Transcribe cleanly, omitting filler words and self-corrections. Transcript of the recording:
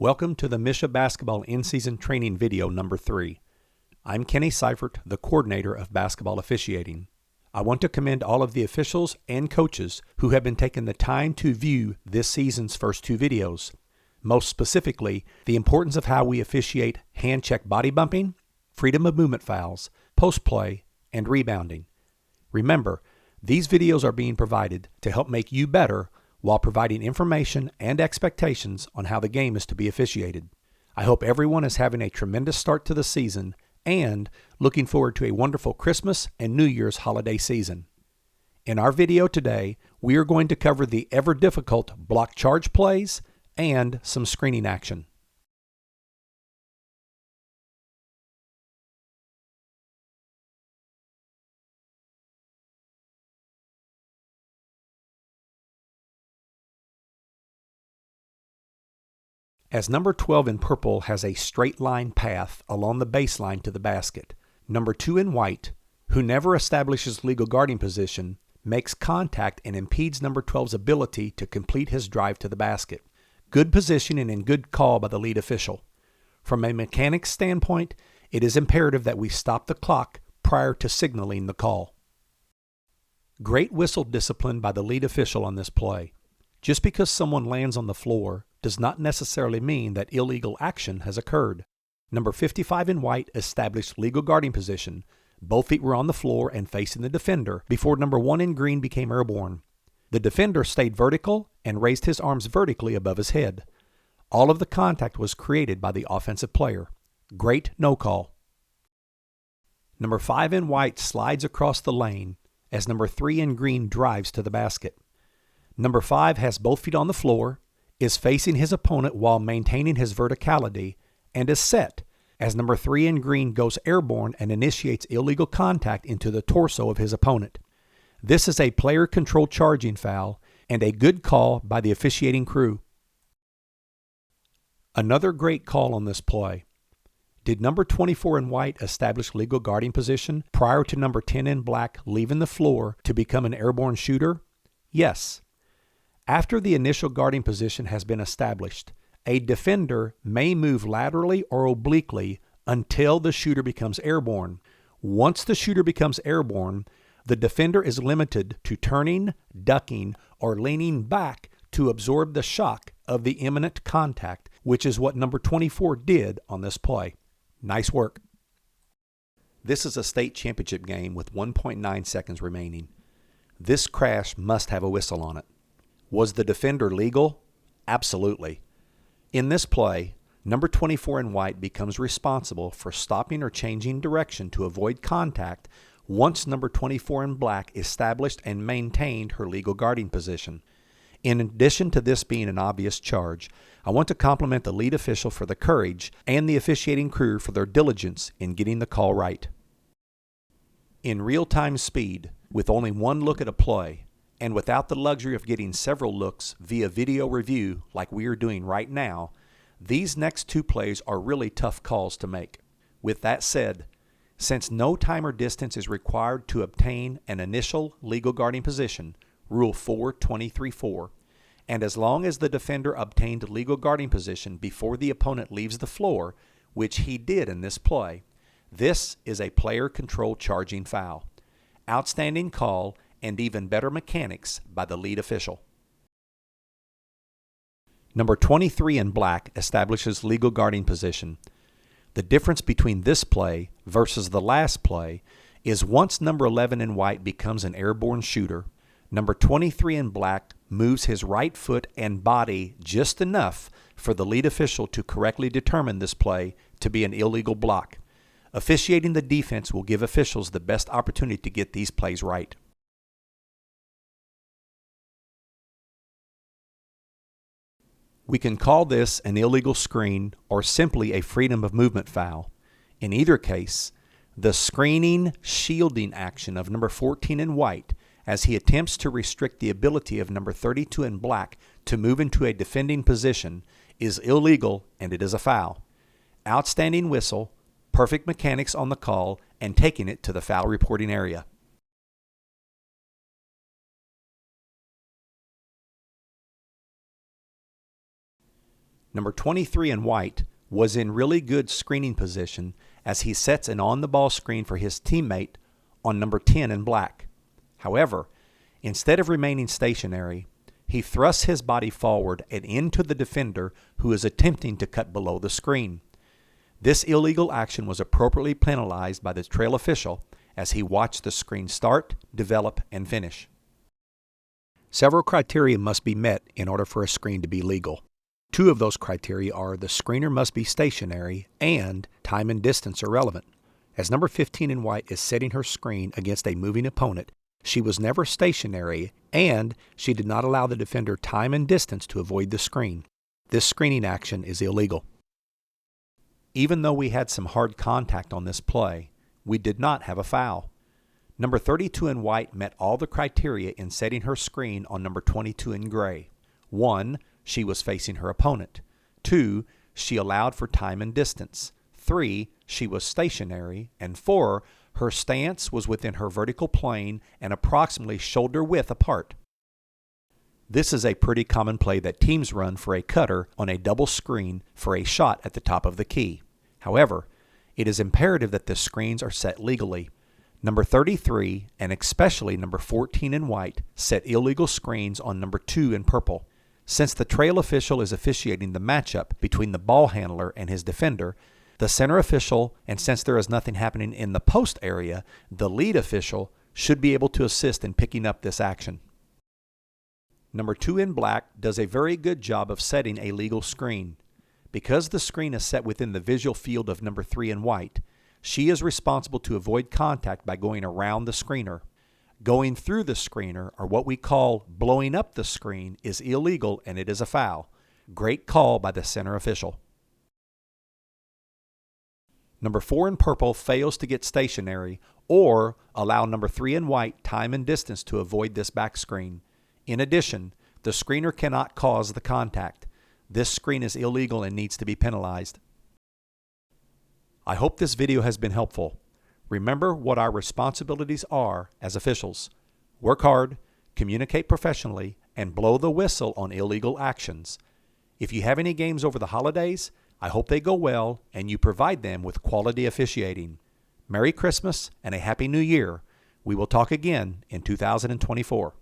Welcome to the Misha Basketball In-Season Training video number 3. I'm Kenny Seifert, the coordinator of basketball officiating. I want to commend all of the officials and coaches who have been taking the time to view this season's first 2 videos. Most specifically, the importance of how we officiate hand-check body bumping, freedom of movement fouls, post play, and rebounding. Remember, these videos are being provided to help make you better while providing information and expectations on how the game is to be officiated. I hope everyone is having a tremendous start to the season and looking forward to a wonderful Christmas and New Year's holiday season. In our video today, we are going to cover the ever-difficult block charge plays and some screening action. As number 12 in purple has a straight line path along the baseline to the basket, number 2 in white, who never establishes legal guarding position, makes contact and impedes number 12's ability to complete his drive to the basket. Good positioning and good call by the lead official. From a mechanics standpoint, it is imperative that we stop the clock prior to signaling the call. Great whistle discipline by the lead official on this play. Just because someone lands on the floor does not necessarily mean that illegal action has occurred. Number 55 in white established legal guarding position. Both feet were on the floor and facing the defender before number 1 in green became airborne. The defender stayed vertical and raised his arms vertically above his head. All of the contact was created by the offensive player. Great no call. Number 5 in white slides across the lane as number 3 in green drives to the basket. Number 5 has both feet on the floor, is facing his opponent while maintaining his verticality, and is set as number 3 in green goes airborne and initiates illegal contact into the torso of his opponent. This is a player-controlled charging foul and a good call by the officiating crew. Another great call on this play. Did number 24 in white establish legal guarding position prior to number 10 in black leaving the floor to become an airborne shooter? Yes. After the initial guarding position has been established, a defender may move laterally or obliquely until the shooter becomes airborne. Once the shooter becomes airborne, the defender is limited to turning, ducking, or leaning back to absorb the shock of the imminent contact, which is what number 24 did on this play. Nice work. This is a state championship game with 1.9 seconds remaining. This crash must have a whistle on it. Was the defender legal? Absolutely. In this play, number 24 in white becomes responsible for stopping or changing direction to avoid contact once number 24 in black established and maintained her legal guarding position. In addition to this being an obvious charge, I want to compliment the lead official for the courage and the officiating crew for their diligence in getting the call right. In real-time speed, with only one look at a play, and without the luxury of getting several looks via video review like we are doing right now, these next 2 plays are really tough calls to make. With that said, since no time or distance is required to obtain an initial legal guarding position, Rule 4.23.4, and as long as the defender obtained legal guarding position before the opponent leaves the floor, which he did in this play, this is a player-controlled charging foul. Outstanding call and even better mechanics by the lead official. Number 23 in black establishes legal guarding position. The difference between this play versus the last play is once number 11 in white becomes an airborne shooter, number 23 in black moves his right foot and body just enough for the lead official to correctly determine this play to be an illegal block. Officiating the defense will give officials the best opportunity to get these plays right. We can call this an illegal screen or simply a freedom of movement foul. In either case, the screening, shielding action of number 14 in white as he attempts to restrict the ability of number 32 in black to move into a defending position is illegal and it is a foul. Outstanding whistle, perfect mechanics on the call, and taking it to the foul reporting area. Number 23 in white was in really good screening position as he sets an on-the-ball screen for his teammate on number 10 in black. However, instead of remaining stationary, he thrusts his body forward and into the defender who is attempting to cut below the screen. This illegal action was appropriately penalized by the trail official as he watched the screen start, develop, and finish. Several criteria must be met in order for a screen to be legal. Two of those criteria are the screener must be stationary and time and distance are relevant. As number 15 in white is setting her screen against a moving opponent, she was never stationary and she did not allow the defender time and distance to avoid the screen. This screening action is illegal. Even though we had some hard contact on this play, we did not have a foul. Number 32 in white met all the criteria in setting her screen on number 22 in gray. 1. She was facing her opponent. 2. She allowed for time and distance. 3. She was stationary. And 4. Her stance was within her vertical plane and approximately shoulder width apart. This is a pretty common play that teams run for a cutter on a double screen for a shot at the top of the key. However, it is imperative that the screens are set legally. Number 33, and especially number 14 in white, set illegal screens on number 2 in purple. Since the trail official is officiating the matchup between the ball handler and his defender, the center official, and since there is nothing happening in the post area, the lead official should be able to assist in picking up this action. Number 2 in black does a very good job of setting a legal screen. Because the screen is set within the visual field of number 3 in white, she is responsible to avoid contact by going around the screener. Going through the screener, or what we call blowing up the screen, is illegal and it is a foul. Great call by the center official. Number 4 in purple fails to get stationary or allow number 3 in white time and distance to avoid this back screen. In addition, the screener cannot cause the contact. This screen is illegal and needs to be penalized. I hope this video has been helpful. Remember what our responsibilities are as officials. Work hard, communicate professionally, and blow the whistle on illegal actions. If you have any games over the holidays, I hope they go well and you provide them with quality officiating. Merry Christmas and a Happy New Year. We will talk again in 2024.